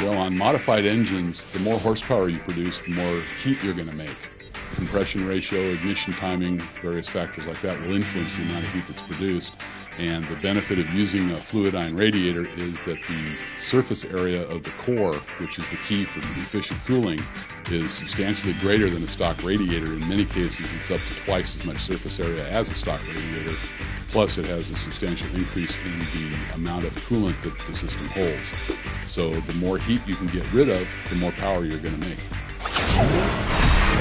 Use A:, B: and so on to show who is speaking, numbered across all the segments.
A: Well, on modified engines, the more horsepower you produce, the more heat you're going to make. Compression ratio, ignition timing, various factors like that will influence the amount of heat that's produced. And the benefit of using a Fluidyne radiator is that the surface area of the core, which is the key for efficient cooling, is substantially greater than a stock radiator. In many cases, it's up to twice as much surface area as a stock radiator. Plus, it has a substantial increase in the amount of coolant that the system holds. So the more heat you can get rid of, the more power you're going to make.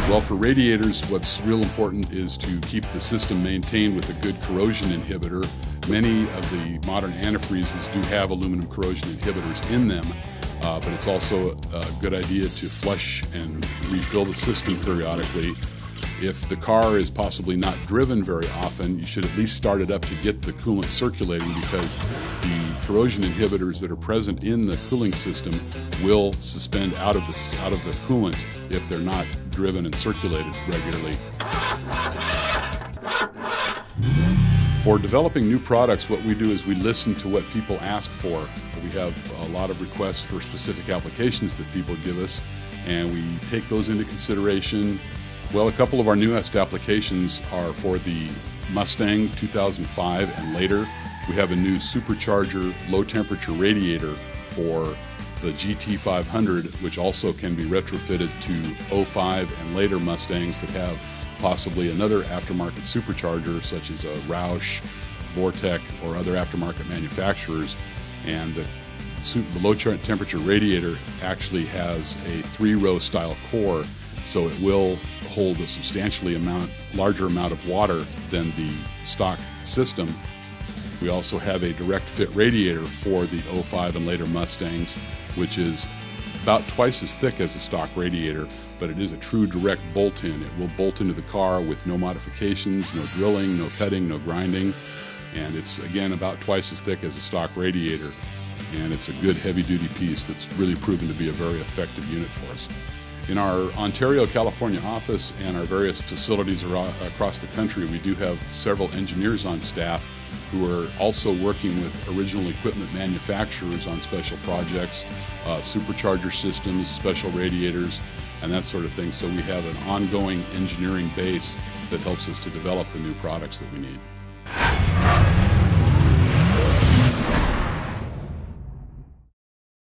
A: Well, for radiators, what's real important is to keep the system maintained with a good corrosion inhibitor. Many of the modern antifreezes do have aluminum corrosion inhibitors in them, but it's also a good idea to flush and refill the system periodically. If the car is possibly not driven very often, you should at least start it up to get the coolant circulating, because the corrosion inhibitors that are present in the cooling system will suspend out of the coolant if they're not driven and circulated regularly. For developing new products, what we do is we listen to what people ask for. We have a lot of requests for specific applications that people give us, and we take those into consideration. Well, a couple of our newest applications are for the Mustang 2005 and later. We have a new supercharger low temperature radiator for the GT500, which also can be retrofitted to 05 and later Mustangs that have possibly another aftermarket supercharger, such as a Roush, Vortec, or other aftermarket manufacturers. And the low temperature radiator actually has a 3-row style core, so it will hold a substantially larger amount of water than the stock system. We also have a direct fit radiator for the 05 and later Mustangs, which is about twice as thick as a stock radiator, but it is a true direct bolt-in. It will bolt into the car with no modifications, no drilling, no cutting, no grinding, and it's again about twice as thick as a stock radiator. And it's a good heavy-duty piece that's really proven to be a very effective unit for us. In our Ontario, California office and our various facilities across the country, we do have several engineers on staff who are also working with original equipment manufacturers on special projects, supercharger systems, special radiators, and that sort of thing. So we have an ongoing engineering base that helps us to develop the new products that we need.